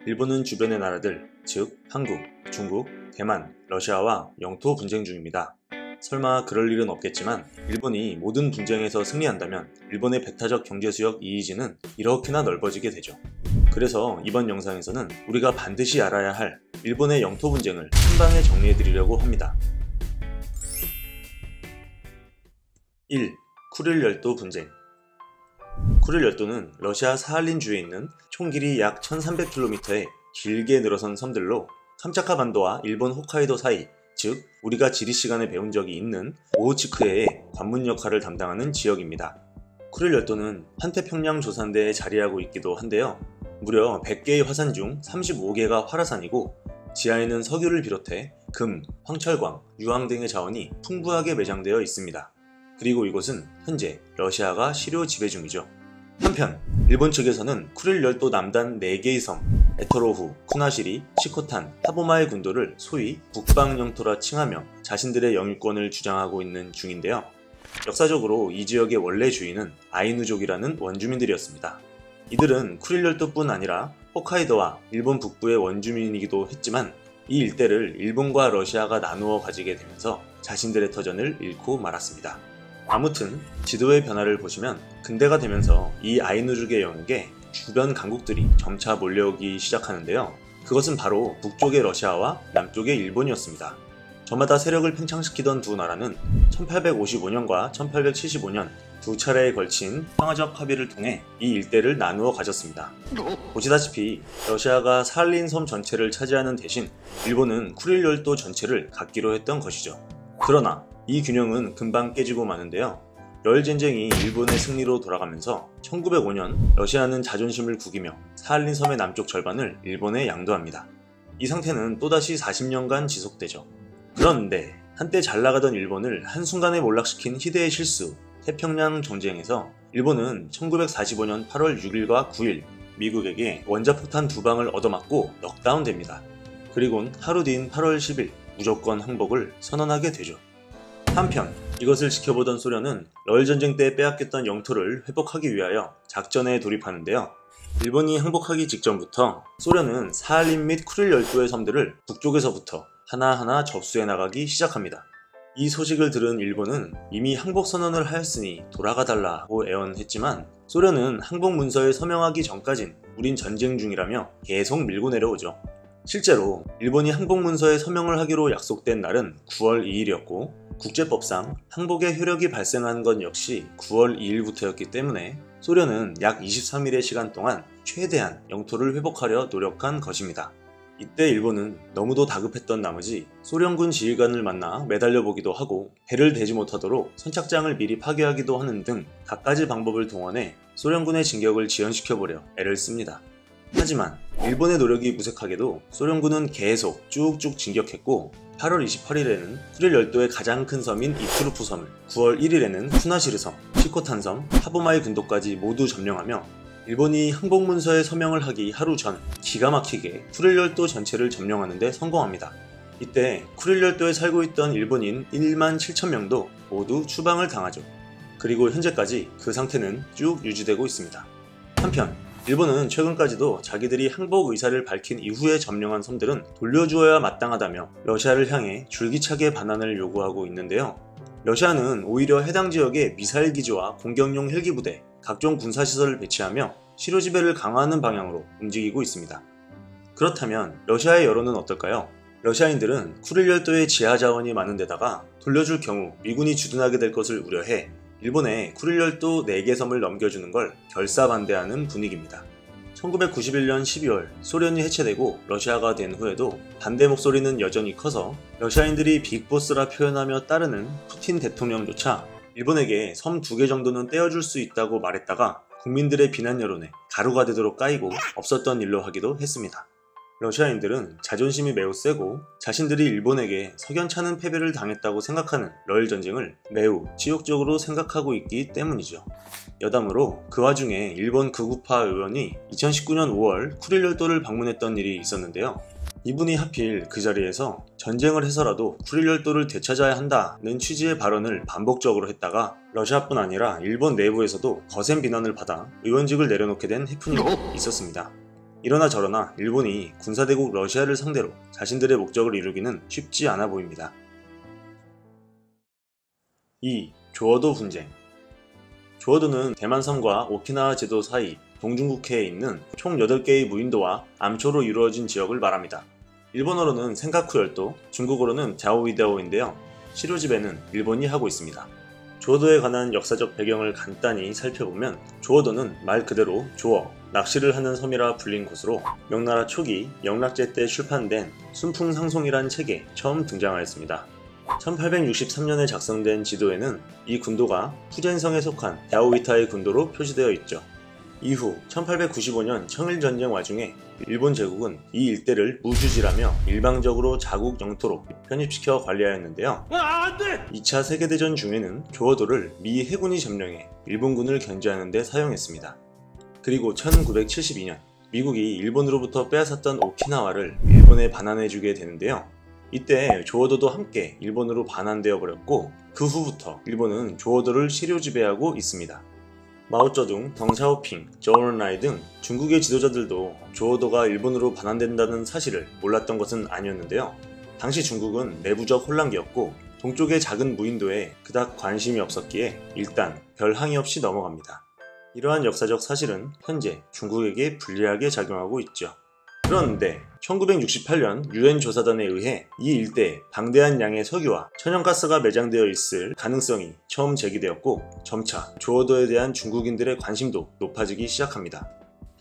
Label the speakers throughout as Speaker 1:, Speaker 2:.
Speaker 1: 일본은 주변의 나라들, 즉 한국, 중국, 대만, 러시아와 영토 분쟁 중입니다. 설마 그럴 일은 없겠지만 일본이 모든 분쟁에서 승리한다면 일본의 배타적 경제수역 이이지는 이렇게나 넓어지게 되죠. 그래서 이번 영상에서는 우리가 반드시 알아야 할 일본의 영토 분쟁을 한 방에 정리해드리려고 합니다. 1. 쿠릴 열도 분쟁. 쿠릴 열도는 러시아 사할린주에 있는 총 길이 약 1300km의 길게 늘어선 섬들로 캄차카 반도와 일본 홋카이도 사이, 즉 우리가 지리 시간에 배운 적이 있는 오호츠크해의 관문 역할을 담당하는 지역입니다. 쿠릴 열도는 환태평양 조산대에 자리하고 있기도 한데요. 무려 100개의 화산 중 35개가 활화산이고 지하에는 석유를 비롯해 금, 황철광, 유황 등의 자원이 풍부하게 매장되어 있습니다. 그리고 이곳은 현재 러시아가 실효 지배 중이죠. 한편 일본 측에서는 쿠릴 열도 남단 4개의 섬 에토로후, 쿠나시리, 시코탄, 타보마의 군도를 소위 북방 영토라 칭하며 자신들의 영유권을 주장하고 있는 중인데요. 역사적으로 이 지역의 원래 주인은 아이누족이라는 원주민들이었습니다. 이들은 쿠릴 열도뿐 아니라 홋카이도와 일본 북부의 원주민이기도 했지만 이 일대를 일본과 러시아가 나누어 가지게 되면서 자신들의 터전을 잃고 말았습니다. 아무튼 지도의 변화를 보시면 근대가 되면서 이 아이누족의 영역에 주변 강국들이 점차 몰려오기 시작하는데요. 그것은 바로 북쪽의 러시아와 남쪽의 일본이었습니다. 저마다 세력을 팽창시키던 두 나라는 1855년과 1875년 두 차례에 걸친 평화적 합의를 통해 이 일대를 나누어 가졌습니다. 보시다시피 러시아가 사할린 섬 전체를 차지하는 대신 일본은 쿠릴 열도 전체를 갖기로 했던 것이죠. 그러나 이 균형은 금방 깨지고 마는데요. 러일 전쟁이 일본의 승리로 돌아가면서 1905년 러시아는 자존심을 구기며 사할린 섬의 남쪽 절반을 일본에 양도합니다. 이 상태는 또다시 40년간 지속되죠. 그런데 한때 잘 나가던 일본을 한순간에 몰락시킨 희대의 실수, 태평양 전쟁에서 일본은 1945년 8월 6일과 9일 미국에게 원자폭탄 2방을 얻어맞고 넉다운 됩니다. 그리곤 하루 뒤인 8월 10일 무조건 항복을 선언하게 되죠. 한편 이것을 지켜보던 소련은 러일 전쟁 때 빼앗겼던 영토를 회복하기 위하여 작전에 돌입하는데요. 일본이 항복하기 직전부터 소련은 사할린 및 쿠릴 열도의 섬들을 북쪽에서부터 하나하나 접수해 나가기 시작합니다. 이 소식을 들은 일본은 이미 항복 선언을 하였으니 돌아가달라고 애원했지만 소련은 항복 문서에 서명하기 전까진 우린 전쟁 중이라며 계속 밀고 내려오죠. 실제로 일본이 항복 문서에 서명을 하기로 약속된 날은 9월 2일이었고 국제법상 항복의 효력이 발생한 건 역시 9월 2일부터였기 때문에 소련은 약 23일의 시간 동안 최대한 영토를 회복하려 노력한 것입니다. 이때 일본은 너무도 다급했던 나머지 소련군 지휘관을 만나 매달려 보기도 하고 배를 대지 못하도록 선착장을 미리 파괴하기도 하는 등 갖가지 방법을 동원해 소련군의 진격을 지연시켜보려 애를 씁니다. 하지만 일본의 노력이 무색하게도 소련군은 계속 쭉쭉 진격했고 8월 28일에는 쿠릴 열도의 가장 큰 섬인 이투르프 섬을, 9월 1일에는 쿠나시르 섬, 시코탄 섬, 타보마의 군도까지 모두 점령하며 일본이 항복 문서에 서명을 하기 하루 전 기가 막히게 쿠릴 열도 전체를 점령하는 데 성공합니다. 이때 쿠릴 열도에 살고 있던 일본인 1만 7천 명도 모두 추방을 당하죠. 그리고 현재까지 그 상태는 쭉 유지되고 있습니다. 한편 일본은 최근까지도 자기들이 항복 의사를 밝힌 이후에 점령한 섬들은 돌려주어야 마땅하다며 러시아를 향해 줄기차게 반환을 요구하고 있는데요. 러시아는 오히려 해당 지역에 미사일 기지와 공격용 헬기 부대, 각종 군사시설을 배치하며 실효 지배를 강화하는 방향으로 움직이고 있습니다. 그렇다면 러시아의 여론은 어떨까요? 러시아인들은 쿠릴 열도에 지하 자원이 많은 데다가 돌려줄 경우 미군이 주둔하게 될 것을 우려해 일본에 쿠릴 열도 4개 섬을 넘겨주는 걸 결사반대하는 분위기입니다. 1991년 12월 소련이 해체되고 러시아가 된 후에도 반대 목소리는 여전히 커서 러시아인들이 빅보스라 표현하며 따르는 푸틴 대통령조차 일본에게 섬 2개 정도는 떼어줄 수 있다고 말했다가 국민들의 비난 여론에 가루가 되도록 까이고 없었던 일로 하기도 했습니다. 러시아인들은 자존심이 매우 세고 자신들이 일본에게 석연찮은 패배를 당했다고 생각하는 러일 전쟁을 매우 치욕적으로 생각하고 있기 때문이죠. 여담으로 그 와중에 일본 극우파 의원이 2019년 5월 쿠릴 열도를 방문했던 일이 있었는데요. 이분이 하필 그 자리에서 전쟁을 해서라도 쿠릴 열도를 되찾아야 한다는 취지의 발언을 반복적으로 했다가 러시아뿐 아니라 일본 내부에서도 거센 비난을 받아 의원직을 내려놓게 된 해프닝이 있었습니다. 이러나 저러나 일본이 군사대국 러시아를 상대로 자신들의 목적을 이루기는 쉽지 않아 보입니다. 2. 조어도 분쟁. 조어도는 대만 섬과 오키나와 제도 사이 동중국해에 있는 총 8개의 무인도와 암초로 이루어진 지역을 말합니다. 일본어로는 센카쿠 열도, 중국어로는 자오이다오인데요. 시료집에는 일본이 하고 있습니다. 조어도에 관한 역사적 배경을 간단히 살펴보면 조어도는 말 그대로 조어, 낚시를 하는 섬이라 불린 곳으로 명나라 초기 영락제 때 출판된 순풍상송이란 책에 처음 등장하였습니다. 1863년에 작성된 지도에는 이 군도가 푸젠성에 속한 야오이타의 군도로 표시되어 있죠. 이후 1895년 청일전쟁 와중에 일본 제국은 이 일대를 무주지라며 일방적으로 자국 영토로 편입시켜 관리하였는데요. 2차 세계대전 중에는 조어도를 미 해군이 점령해 일본군을 견제하는 데 사용했습니다. 그리고 1972년 미국이 일본으로부터 빼앗았던 오키나와를 일본에 반환해주게 되는데요. 이때 조어도도 함께 일본으로 반환되어 버렸고 그 후부터 일본은 조어도를 시료 지배하고 있습니다. 마오쩌둥, 덩샤오핑, 저우언라이 등 중국의 지도자들도 조어도가 일본으로 반환된다는 사실을 몰랐던 것은 아니었는데요. 당시 중국은 내부적 혼란기였고 동쪽의 작은 무인도에 그닥 관심이 없었기에 일단 별 항의 없이 넘어갑니다. 이러한 역사적 사실은 현재 중국에게 불리하게 작용하고 있죠. 그런데 1968년 유엔 조사단에 의해 이 일대에 방대한 양의 석유와 천연가스가 매장되어 있을 가능성이 처음 제기되었고 점차 조어도에 대한 중국인들의 관심도 높아지기 시작합니다.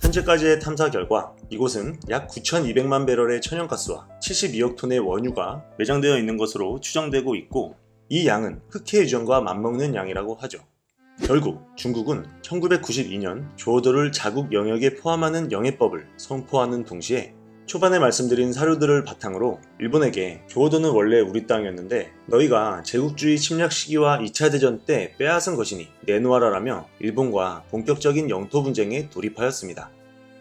Speaker 1: 현재까지의 탐사 결과 이곳은 약 9,200만 배럴의 천연가스와 72억 톤의 원유가 매장되어 있는 것으로 추정되고 있고 이 양은 흑해 유전과 맞먹는 양이라고 하죠. 결국 중국은 1992년 조어도를 자국 영역에 포함하는 영해법을 선포하는 동시에 초반에 말씀드린 사료들을 바탕으로 일본에게 조어도는 원래 우리 땅이었는데 너희가 제국주의 침략 시기와 2차 대전 때 빼앗은 것이니 내놓아라라며 일본과 본격적인 영토 분쟁에 돌입하였습니다.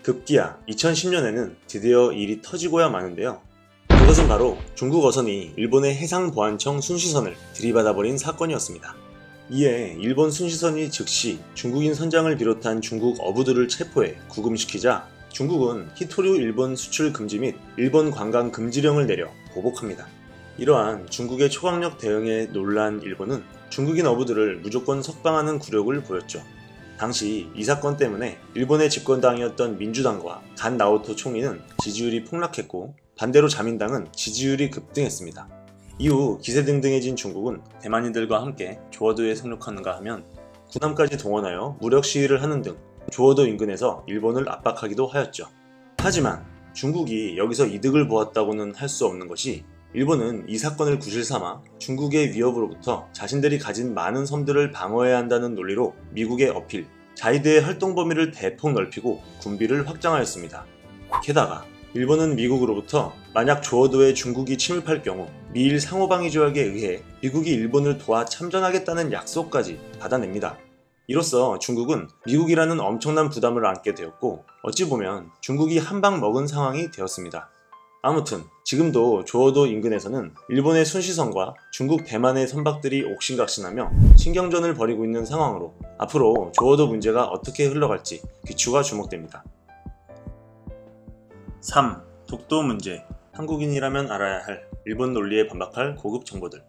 Speaker 1: 급기야 2010년에는 드디어 일이 터지고야 마는데요. 그것은 바로 중국 어선이 일본의 해상보안청 순시선을 들이받아버린 사건이었습니다. 이에 일본 순시선이 즉시 중국인 선장을 비롯한 중국 어부들을 체포해 구금시키자 중국은 히토류 일본 수출 금지 및 일본 관광 금지령을 내려 보복합니다. 이러한 중국의 초강력 대응에 놀란 일본은 중국인 어부들을 무조건 석방하는 굴욕을 보였죠. 당시 이 사건 때문에 일본의 집권당이었던 민주당과 간 나오토 총리는 지지율이 폭락했고 반대로 자민당은 지지율이 급등했습니다. 이후 기세등등해진 중국은 대만인들과 함께 조어도에 상륙하는가 하면 군함까지 동원하여 무력 시위를 하는 등 조어도 인근에서 일본을 압박하기도 하였죠. 하지만 중국이 여기서 이득을 보았다고는 할 수 없는 것이 일본은 이 사건을 구실삼아 중국의 위협으로부터 자신들이 가진 많은 섬들을 방어해야 한다는 논리로 미국의 어필, 자위대의 활동 범위를 대폭 넓히고 군비를 확장하였습니다. 게다가 일본은 미국으로부터 만약 조어도에 중국이 침입할 경우 미일 상호방위 조약에 의해 미국이 일본을 도와 참전하겠다는 약속까지 받아냅니다. 이로써 중국은 미국이라는 엄청난 부담을 안게 되었고 어찌 보면 중국이 한 방 먹은 상황이 되었습니다. 아무튼 지금도 조어도 인근에서는 일본의 순시선과 중국 대만의 선박들이 옥신각신하며 신경전을 벌이고 있는 상황으로 앞으로 조어도 문제가 어떻게 흘러갈지 귀추가 주목됩니다. 3. 독도 문제. 한국인이라면 알아야 할 일본 논리에 반박할 고급 정보들.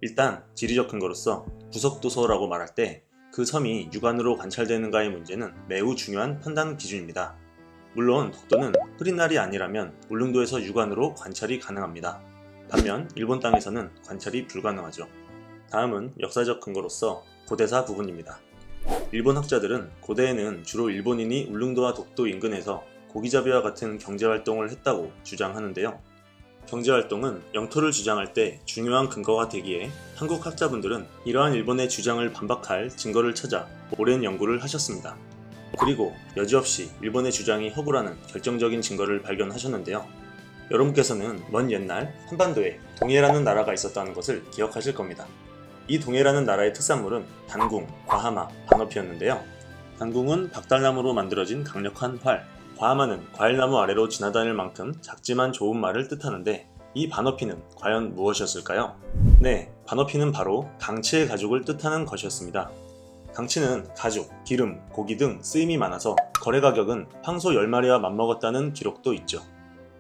Speaker 1: 일단 지리적 근거로서 부석도서라고 말할 때 그 섬이 육안으로 관찰되는가의 문제는 매우 중요한 판단 기준입니다. 물론 독도는 흐린 날이 아니라면 울릉도에서 육안으로 관찰이 가능합니다. 반면 일본 땅에서는 관찰이 불가능하죠. 다음은 역사적 근거로서 고대사 부분입니다. 일본 학자들은 고대에는 주로 일본인이 울릉도와 독도 인근에서 고기잡이와 같은 경제활동을 했다고 주장하는데요. 경제활동은 영토를 주장할 때 중요한 근거가 되기에 한국 학자분들은 이러한 일본의 주장을 반박할 증거를 찾아 오랜 연구를 하셨습니다. 그리고 여지없이 일본의 주장이 허구라는 결정적인 증거를 발견하셨는데요. 여러분께서는 먼 옛날 한반도에 동해라는 나라가 있었다는 것을 기억하실 겁니다. 이 동해라는 나라의 특산물은 단궁, 과하마, 반어피였는데요. 단궁은 박달나무로 만들어진 강력한 활, 과하마는 과일나무 아래로 지나다닐 만큼 작지만 좋은 말을 뜻하는데 이 반어피는 과연 무엇이었을까요? 네, 반어피는 바로 강치의 가죽을 뜻하는 것이었습니다. 강치는 가죽, 기름, 고기 등 쓰임이 많아서 거래 가격은 황소 10마리와 맞먹었다는 기록도 있죠.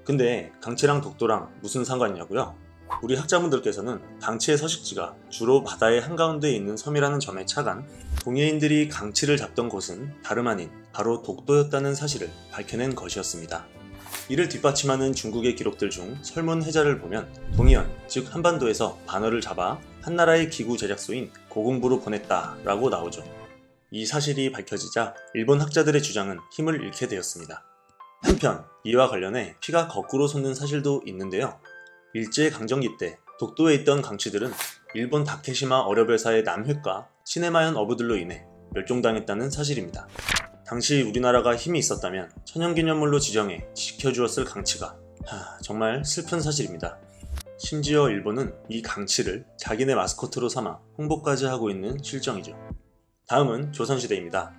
Speaker 1: 근데 강치랑 독도랑 무슨 상관이냐고요? 우리 학자분들께서는 강치의 서식지가 주로 바다의 한가운데에 있는 섬이라는 점에 착안, 동해인들이 강치를 잡던 곳은 다름 아닌 바로 독도였다는 사실을 밝혀낸 것이었습니다. 이를 뒷받침하는 중국의 기록들 중 설문해자를 보면 동해안, 즉 한반도에서 반어를 잡아 한나라의 기구 제작소인 고궁부로 보냈다라고 나오죠. 이 사실이 밝혀지자 일본 학자들의 주장은 힘을 잃게 되었습니다. 한편 이와 관련해 피가 거꾸로 솟는 사실도 있는데요. 일제강점기 때 독도에 있던 강치들은 일본 다케시마 어려별사의 남획과 시네마현 어부들로 인해 멸종당했다는 사실입니다. 당시 우리나라가 힘이 있었다면 천연기념물로 지정해 지켜주었을 강치가 정말 슬픈 사실입니다. 심지어 일본은 이 강치를 자기네 마스코트로 삼아 홍보까지 하고 있는 실정이죠. 다음은 조선시대입니다.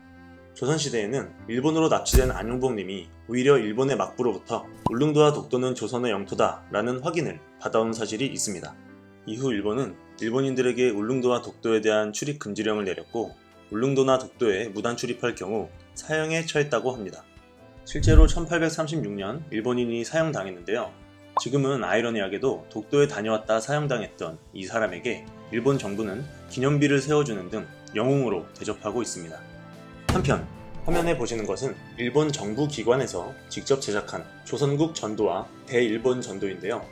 Speaker 1: 조선시대에는 일본으로 납치된 안용복님이 오히려 일본의 막부로부터 울릉도와 독도는 조선의 영토다 라는 확인을 받아온 사실이 있습니다. 이후 일본은 일본인들에게 울릉도와 독도에 대한 출입 금지령을 내렸고 울릉도나 독도에 무단 출입할 경우 사형에 처했다고 합니다. 실제로 1836년 일본인이 사형당했는데요. 지금은 아이러니하게도 독도에 다녀왔다 사형당했던 이 사람에게 일본 정부는 기념비를 세워주는 등 영웅으로 대접하고 있습니다. 한편 화면에 보시는 것은 일본 정부 기관에서 직접 제작한 조선국 전도와 대일본 전도인데요.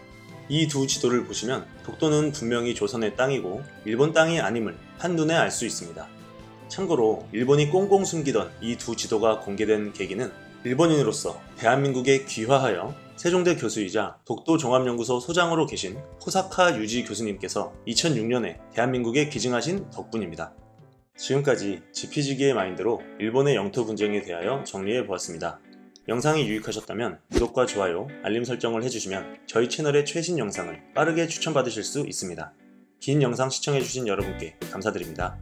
Speaker 1: 이 두 지도를 보시면 독도는 분명히 조선의 땅이고 일본 땅이 아님을 한눈에 알 수 있습니다. 참고로 일본이 꽁꽁 숨기던 이 두 지도가 공개된 계기는 일본인으로서 대한민국에 귀화하여 세종대 교수이자 독도종합연구소 소장으로 계신 호사카 유지 교수님께서 2006년에 대한민국에 기증하신 덕분입니다. 지금까지 지피지기의 마인드로 일본의 영토 분쟁에 대하여 정리해 보았습니다. 영상이 유익하셨다면 구독과 좋아요, 알림 설정을 해주시면 저희 채널의 최신 영상을 빠르게 추천받으실 수 있습니다. 긴 영상 시청해주신 여러분께 감사드립니다.